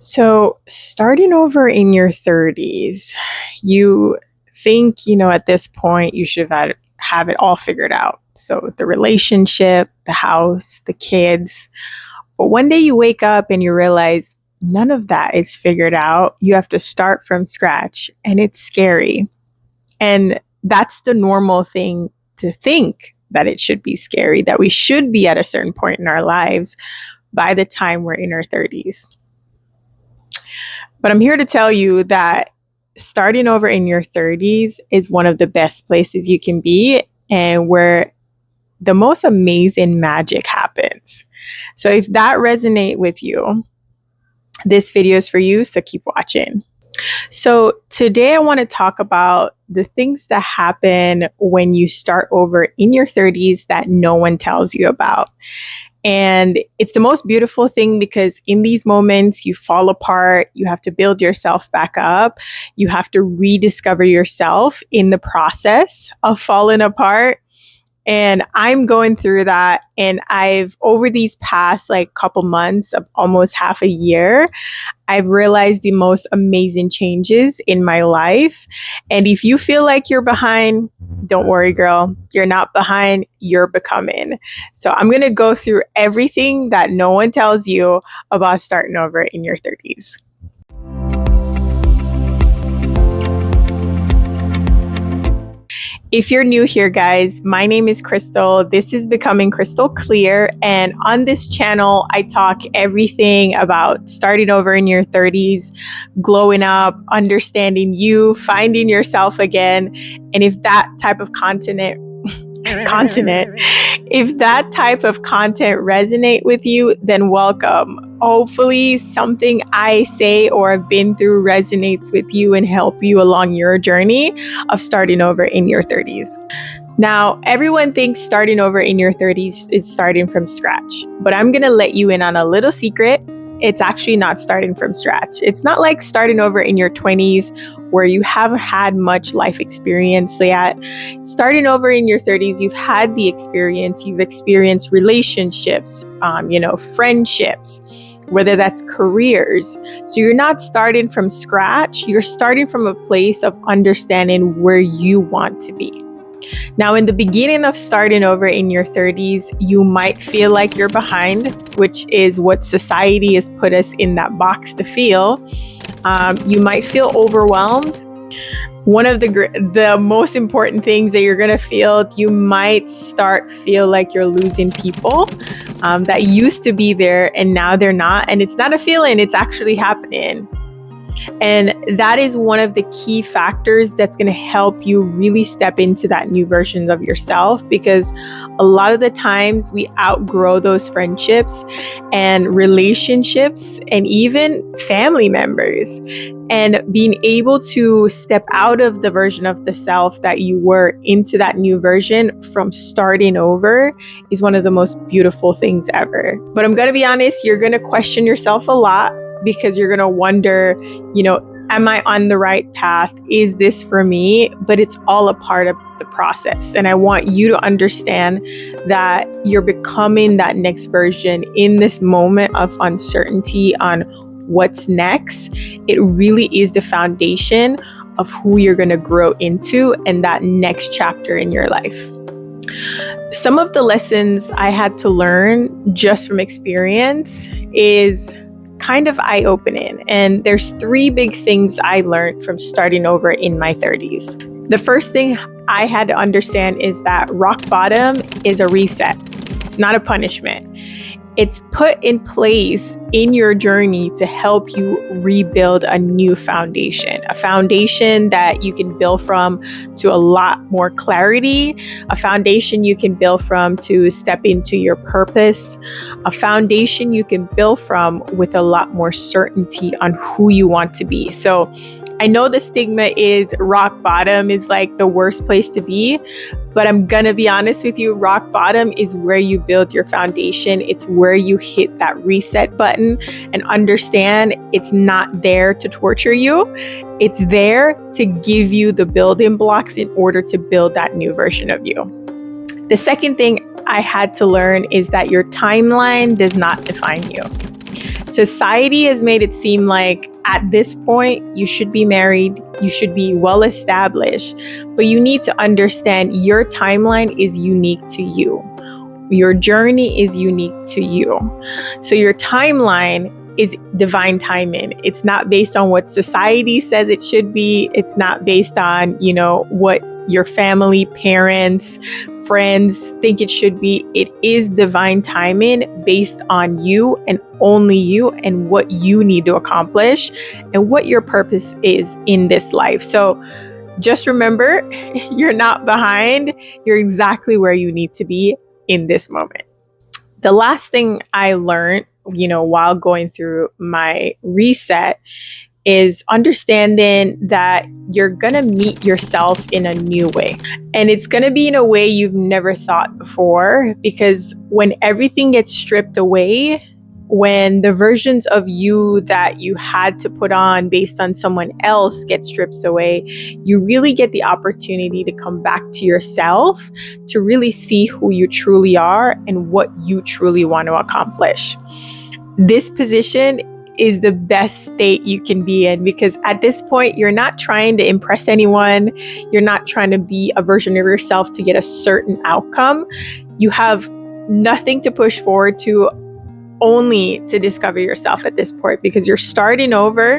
So, starting over in your 30s, you think, at this point you should have it all figured out. So, the relationship, the house, the kids. But one day you wake up and you realize none of that is figured out. You have to start from scratch, and it's scary. And that's the normal thing to think, that it should be scary, that we should be at a certain point in our lives by the time we're in our 30s. But I'm here to tell you that starting over in your 30s is one of the best places you can be, and where the most amazing magic happens. So if that resonates with you, this video is for you, so keep watching. So today I want to talk about the things that happen when you start over in your 30s that no one tells you about. And it's the most beautiful thing, because in these moments you fall apart, you have to build yourself back up, you have to rediscover yourself in the process of falling apart. And I'm going through that. And I've, over these past couple months, of almost half a year, I've realized the most amazing changes in my life. And if you feel like you're behind, don't worry, girl. You're not behind, you're becoming. So I'm going to go through everything that no one tells you about starting over in your 30s. If you're new here, guys, my name is Crystal. This is Becoming Crystal Clear. And on this channel, I talk everything about starting over in your 30s, glowing up, understanding you, finding yourself again. And if that type of if that type of content resonate with you, then welcome. Hopefully something I say or have been through resonates with you and help you along your journey of starting over in your 30s. Now, everyone thinks starting over in your 30s is starting from scratch, but I'm going to let you in on a little secret. It's actually not starting from scratch. It's not like starting over in your 20s where you haven't had much life experience yet. Starting over in your 30s, you've had the experience, you've experienced relationships, friendships, whether that's careers. So you're not starting from scratch. You're starting from a place of understanding where you want to be. Now, in the beginning of starting over in your 30s, you might feel like you're behind, which is what society has put us in that box to feel. You might feel overwhelmed. One of the most important things that you're going to feel, you might feel like you're losing people that used to be there and now they're not. And it's not a feeling, it's actually happening. And that is one of the key factors that's going to help you really step into that new version of yourself, because a lot of the times we outgrow those friendships and relationships and even family members. And being able to step out of the version of the self that you were into that new version from starting over is one of the most beautiful things ever. But I'm going to be honest, you're going to question yourself a lot, because you're going to wonder, am I on the right path? Is this for me? But it's all a part of the process. And I want you to understand that you're becoming that next version in this moment of uncertainty on what's next. It really is the foundation of who you're going to grow into and that next chapter in your life. Some of the lessons I had to learn just from experience is kind of eye-opening. And there's three big things I learned from starting over in my 30s. The first thing I had to understand is that rock bottom is a reset. It's not a punishment. It's put in place in your journey to help you rebuild a new foundation, a foundation that you can build from to a lot more clarity, a foundation you can build from to step into your purpose, a foundation you can build from with a lot more certainty on who you want to be. So I know the stigma is rock bottom is like the worst place to be, but I'm going to be honest with you, rock bottom is where you build your foundation. It's where you hit that reset button and understand it's not there to torture you. It's there to give you the building blocks in order to build that new version of you. The second thing I had to learn is that your timeline does not define you. Society has made it seem like at this point, you should be married, you should be well established, but you need to understand your timeline is unique to you. Your journey is unique to you. So your timeline is divine timing. It's not based on what society says it should be. It's not based on, what your family, parents, friends think it should be. It is divine timing based on you and only you and what you need to accomplish and what your purpose is in this life. So just remember, you're not behind. You're exactly where you need to be in this moment. The last thing I learned, while going through my reset is understanding that you're going to meet yourself in a new way. And it's going to be in a way you've never thought before, because when everything gets stripped away, when the versions of you that you had to put on based on someone else get stripped away, you really get the opportunity to come back to yourself, to really see who you truly are and what you truly want to accomplish. This position is the best state you can be in, because at this point, you're not trying to impress anyone. You're not trying to be a version of yourself to get a certain outcome. You have nothing to push forward to, only to discover yourself at this point, because you're starting over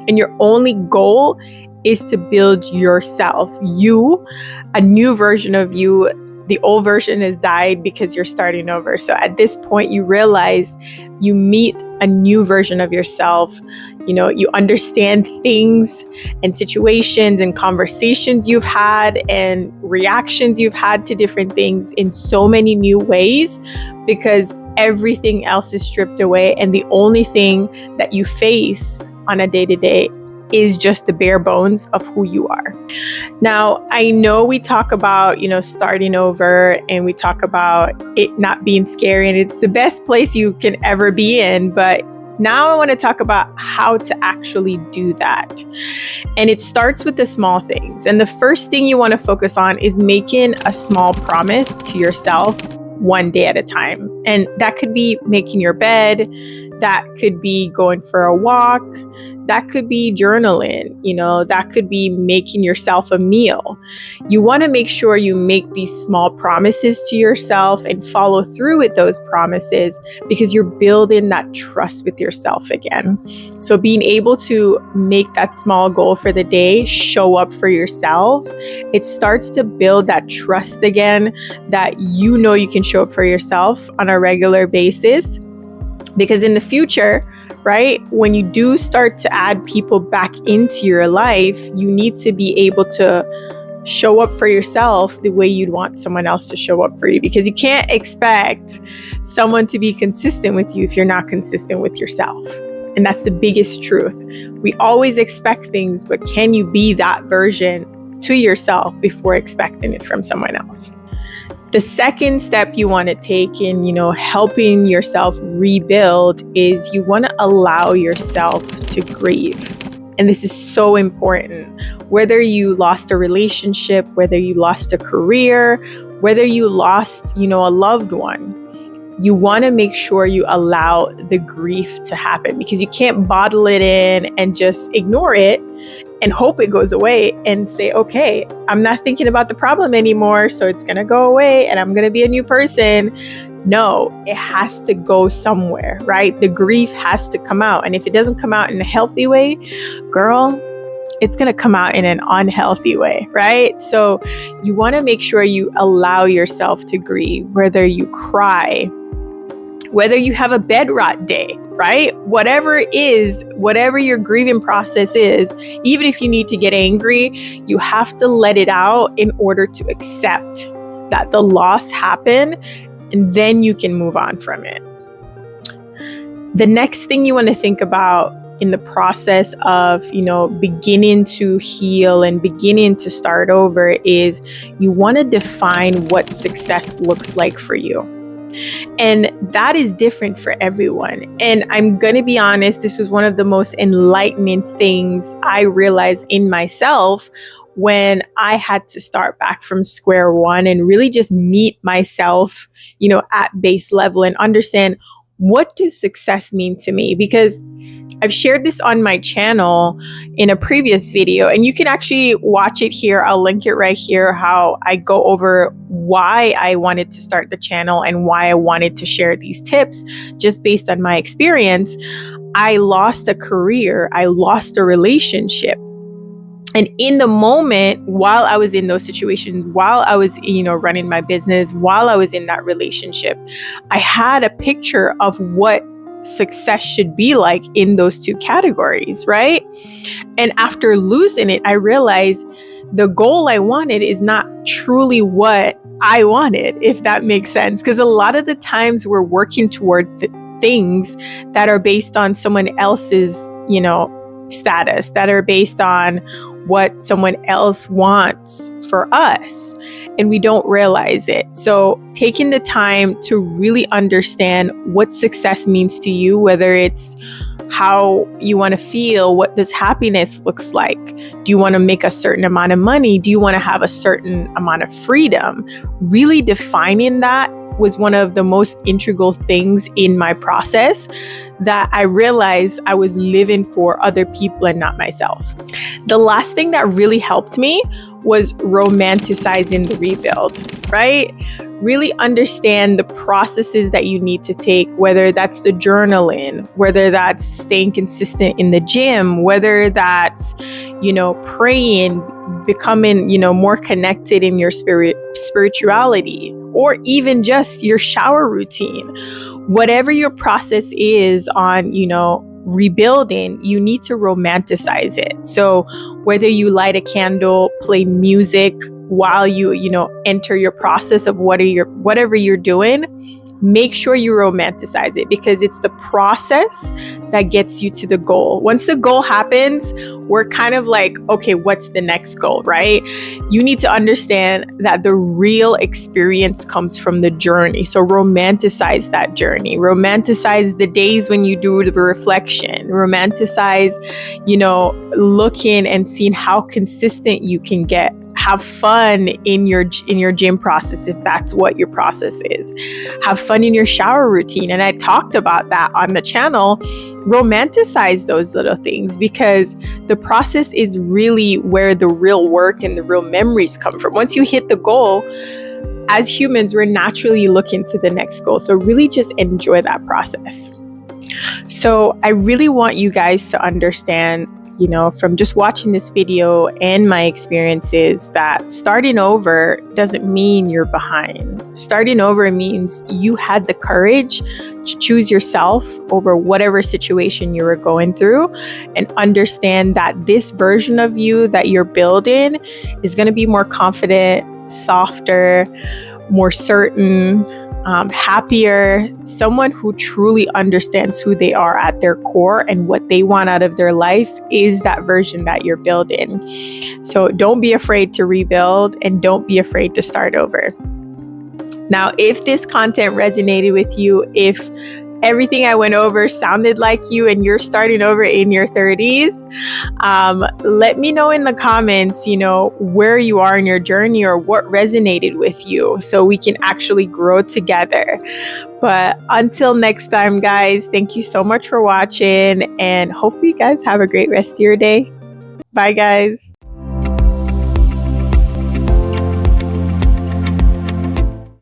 and your only goal is to build yourself, a new version of you. The old version has died because you're starting over. So at this point, you realize you meet a new version of yourself. You understand things and situations and conversations you've had and reactions you've had to different things in so many new ways, because everything else is stripped away. And the only thing that you face on a day-to-day is just the bare bones of who you are. Now, I know we talk about, starting over, and we talk about it not being scary, and it's the best place you can ever be in. But now I want to talk about how to actually do that. And it starts with the small things. And the first thing you want to focus on is making a small promise to yourself one day at a time. And that could be making your bed. That could be going for a walk. That could be journaling, that could be making yourself a meal. You want to make sure you make these small promises to yourself and follow through with those promises, because you're building that trust with yourself again. So being able to make that small goal for the day, show up for yourself, it starts to build that trust again, that you can show up for yourself on a regular basis. Because in the future, right, when you do start to add people back into your life, you need to be able to show up for yourself the way you'd want someone else to show up for you, because you can't expect someone to be consistent with you if you're not consistent with yourself. And that's the biggest truth. We always expect things, but can you be that version to yourself before expecting it from someone else? The second step you want to take in, helping yourself rebuild is you want to allow yourself to grieve. And this is so important. Whether you lost a relationship, whether you lost a career, whether you lost, a loved one, you want to make sure you allow the grief to happen, because you can't bottle it in and just ignore it and hope it goes away and say, okay, I'm not thinking about the problem anymore, so it's going to go away and I'm going to be a new person. No, it has to go somewhere, right? The grief has to come out. And if it doesn't come out in a healthy way, girl, it's going to come out in an unhealthy way, right? So you want to make sure you allow yourself to grieve, whether you cry, whether you have a bed rot day, right? Whatever it is, whatever your grieving process is, even if you need to get angry, you have to let it out in order to accept that the loss happened, and then you can move on from it. The next thing you want to think about in the process of, beginning to heal and beginning to start over is you want to define what success looks like for you. And that is different for everyone. And I'm going to be honest, this was one of the most enlightening things I realized in myself when I had to start back from square one and really just meet myself, at base level and understand what does success mean to me? Because I've shared this on my channel in a previous video, and you can actually watch it here. I'll link it right here, how I go over why I wanted to start the channel and why I wanted to share these tips just based on my experience. I lost a career, I lost a relationship. And in the moment, while I was in those situations, while I was, running my business, while I was in that relationship, I had a picture of what success should be like in those two categories, right? And after losing it, I realized the goal I wanted is not truly what I wanted, if that makes sense. Because a lot of the times we're working toward things that are based on someone else's, status, that are based on what someone else wants for us, and we don't realize it. So taking the time to really understand what success means to you, whether it's how you want to feel, what does happiness looks like? Do you want to make a certain amount of money? Do you want to have a certain amount of freedom? Really defining that was one of the most integral things in my process, that I realized I was living for other people and not myself. The last thing that really helped me was romanticizing the rebuild, right? Really understand the processes that you need to take, whether that's the journaling, whether that's staying consistent in the gym, whether that's, praying, becoming, more connected in your spirituality, or even just your shower routine. Whatever your process is on, rebuilding, you need to romanticize it. So whether you light a candle, play music while you enter your process of whatever you're doing, make sure you romanticize it, because it's the process that gets you to the goal. Once the goal happens, we're kind of like, okay, what's the next goal, right? You need to understand that the real experience comes from the journey. So romanticize that journey. Romanticize the days when you do the reflection. Romanticize, looking and seeing how consistent you can get. Have fun in your gym process, if that's what your process is. Have fun in your shower routine. And I talked about that on the channel. Romanticize those little things, because the process is really where the real work and the real memories come from. Once you hit the goal, as humans, we're naturally looking to the next goal. So really just enjoy that process. So I really want you guys to understand, from just watching this video and my experiences, that starting over doesn't mean you're behind. Starting over means you had the courage to choose yourself over whatever situation you were going through, and understand that this version of you that you're building is going to be more confident, softer, more certain, happier, someone who truly understands who they are at their core and what they want out of their life is that version that you're building. So don't be afraid to rebuild, and don't be afraid to start over. Now, if this content resonated with you, if everything I went over sounded like you and you're starting over in your 30s, let me know in the comments, where you are in your journey or what resonated with you, so we can actually grow together. But until next time, guys, thank you so much for watching, and hopefully you guys have a great rest of your day. Bye, guys.